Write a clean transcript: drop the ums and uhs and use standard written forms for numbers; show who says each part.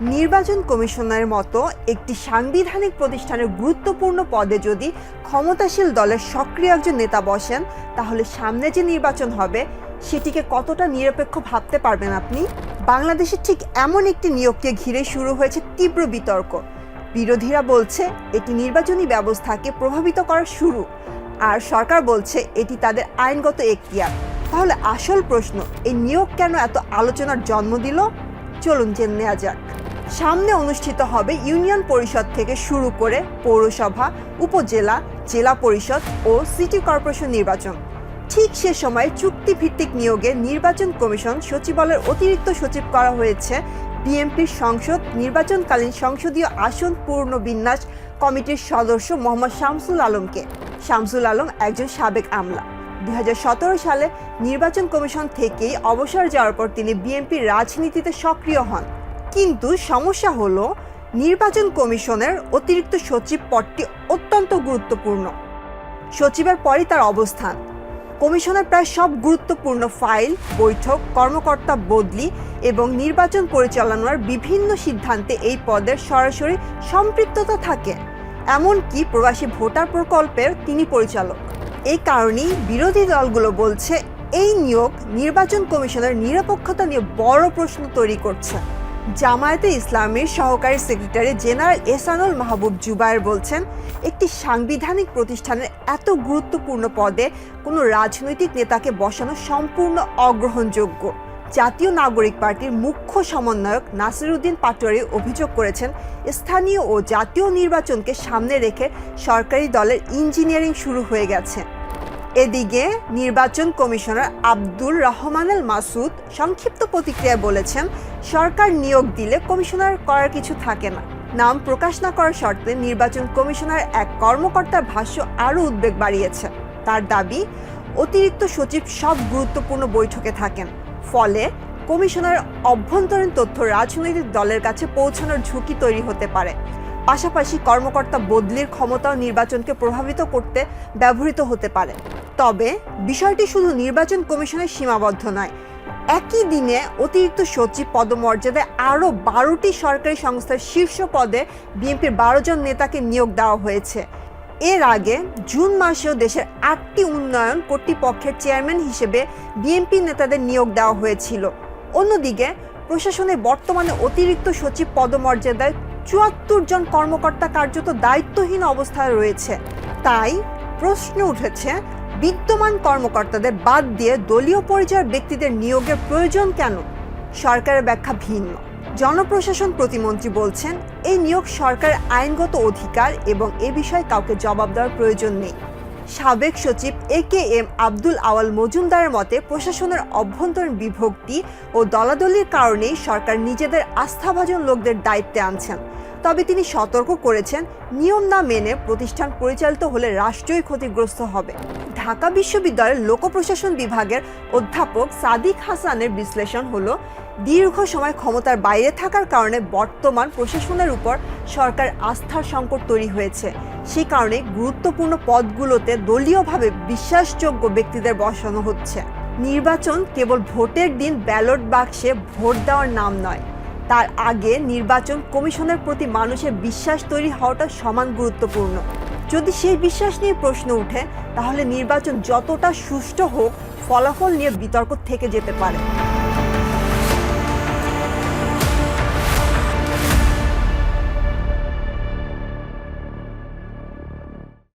Speaker 1: নির্বাচন কমিশনের মতো একটি সাংবিধানিক প্রতিষ্ঠানের গুরুত্বপূর্ণ পদে যদি ক্ষমতাশীল দলের সক্রিয় একজন নেতা বসেন, তাহলে সামনে যে নির্বাচন হবে সেটিকে কতটা নিরপেক্ষ ভাবতে পারবেন আপনি? বাংলাদেশে ঠিক এমন একটি নিয়োগকে ঘিরে শুরু হয়েছে তীব্র বিতর্ক। বিরোধীরা বলছে এটি নির্বাচনী ব্যবস্থাকে প্রভাবিত করার শুরু, আর সরকার বলছে এটি তাদের আইনগত এখতিয়ার। তাহলে আসল প্রশ্ন, এই নিয়োগ কেন এত আলোচনার জন্ম দিল? চলুন জেনে নেওয়া যাক। সামনে অনুষ্ঠিত হবে ইউনিয়ন পরিষদ থেকে শুরু করে পৌরসভা, উপজেলা, জেলা পরিষদ ও সিটি কর্পোরেশন নির্বাচন। ঠিক সে সময় চুক্তিভিত্তিক নিয়োগে নির্বাচন কমিশন সচিবালয়ের অতিরিক্ত সচিব করা হয়েছে বিএনপির সংসদ নির্বাচনকালীন সংসদীয় আসন পুনর্বিন্যাস কমিটির সদস্য মোহাম্মদ শামসুল আলমকে। শামসুল আলম একজন সাবেক আমলা। 2017 সালে নির্বাচন কমিশন থেকেই অবসর যাওয়ার পর তিনি বিএনপির রাজনীতিতে সক্রিয় হন। কিন্তু সমস্যা হলো, নির্বাচন কমিশনের অতিরিক্ত সচিব পদটি অত্যন্ত গুরুত্বপূর্ণ। সচিবের পরই তার অবস্থান। কমিশনের প্রায় সব গুরুত্বপূর্ণ ফাইল, বৈঠক, কর্মকর্তা বদলি এবং নির্বাচন পরিচালনার বিভিন্ন সিদ্ধান্তে এই পদের সরাসরি সম্পৃক্ততা থাকে। এমনকি প্রবাসী ভোটার প্রকল্পের তিনি পরিচালক। এই কারণেই বিরোধী দলগুলো বলছে এই নিয়োগ নির্বাচন কমিশনের নিরপেক্ষতা নিয়ে বড় প্রশ্ন তৈরি করছে। জামায়াতে ইসলামীর সহকারী সেক্রেটারি জেনারেল এহসানুল মাহবুব জুবায়ের বলছেন, একটি সাংবিধানিক প্রতিষ্ঠানের এত গুরুত্বপূর্ণ পদে কোনো রাজনৈতিক নেতাকে বসানো সম্পূর্ণ অগ্রহণযোগ্য। জাতীয় নাগরিক পার্টির মুখ্য সমন্বয়ক নাসিরউদ্দিন পাটোয়ারি অভিযোগ করেছেন, স্থানীয় ও জাতীয় নির্বাচনকে সামনে রেখে সরকারি দলের ইঞ্জিনিয়ারিং শুরু হয়ে গেছে। এদিকে নির্বাচন কমিশনার আব্দুর রহমানুল মাসুদ সংক্ষিপ্ত প্রতিক্রিয়ায় বলেছেন, সরকার নিয়োগ দিলে কমিশনার করার কিছু থাকে না। নাম প্রকাশ না করার শর্তে নির্বাচন কমিশনার এক কর্মকর্তার ভাষ্য আরও উদ্বেগ বাড়িয়েছে। তার দাবি, অতিরিক্ত সচিব সব গুরুত্বপূর্ণ বৈঠকে থাকেন, ফলে কমিশনার অভ্যন্তরীণ তথ্য রাজনৈতিক দলের কাছে পৌঁছানোর ঝুঁকি তৈরি হতে পারে। পাশাপাশি কর্মকর্তা বদলির ক্ষমতাও নির্বাচনকে প্রভাবিত করতে ব্যবহৃত হতে পারে। তবে বিষয়টি শুধু নির্বাচন কমিশনের সীমাবদ্ধ নয়। একই দিনে অতিরিক্ত সচিব পদমর্যাদায় আরও 12টি সরকারি সংস্থার শীর্ষ পদে বিএনপির 12 জন নেতাকে নিয়োগ দেওয়া হয়েছে। এর আগে জুন মাসেও দেশের 8টি উন্নয়ন কর্তৃপক্ষের চেয়ারম্যান হিসেবে বিএনপি নেতাদের নিয়োগ দেওয়া হয়েছিল। অন্যদিকে প্রশাসনে বর্তমানে অতিরিক্ত সচিব পদমর্যাদায় 74 জন কর্মকর্তা কার্যত দায়িত্বহীন অবস্থায় রয়েছে। তাই প্রশ্ন উঠেছে, বিদ্যমান কর্মকর্তাদের বাদ দিয়ে দলীয় পর্যায়ের ব্যক্তিদের নিয়োগের প্রয়োজন কেন? সরকারের ব্যাখ্যা ভিন্ন। জনপ্রশাসন প্রতিমন্ত্রী বলছেন, এই নিয়োগ সরকারের আইনগত অধিকার এবং এ বিষয়ে কাউকে জবাব দেওয়ার প্রয়োজন নেই। সাবেক সচিব AKM আব্দুল আওয়াল মজুমদারের মতে, প্রশাসনের অভ্যন্তরীণ বিভক্তি ও দলাদলির কারণেই সরকার নিজেদের আস্থাভাজন লোকদের দায়িত্বে আনছেন। তবে তিনি সতর্ক করেছেন, নিয়ম না মেনে প্রতিষ্ঠান পরিচালিত হলে রাষ্ট্রই ক্ষতিগ্রস্ত হবে। ঢাকা বিশ্ববিদ্যালয়ের লোক প্রশাসন বিভাগের অধ্যাপক সাদিক হাসানের বিশ্লেষণ হলো, দীর্ঘ সময় ক্ষমতার বাইরে থাকার কারণে বর্তমান প্রশাসনের উপর সরকার আস্থার সংকট তৈরি হয়েছে। সে কারণে গুরুত্বপূর্ণ পদগুলোতে দলীয়ভাবে বিশ্বাসযোগ্য ব্যক্তিদের বসানো হচ্ছে। নির্বাচন কেবল ভোটের দিন ব্যালট বাক্সে ভোট দেওয়ার নাম নয়, তার আগে নির্বাচন কমিশনের প্রতি মানুষের বিশ্বাস তৈরি হওয়াটা সমান গুরুত্বপূর্ণ। যদি সেই বিশ্বাস নিয়ে প্রশ্ন উঠে, তাহলে নির্বাচন যতটা সুষ্ঠু হোক, ফলাফল নিয়ে বিতর্ক থেকে যেতে পারে।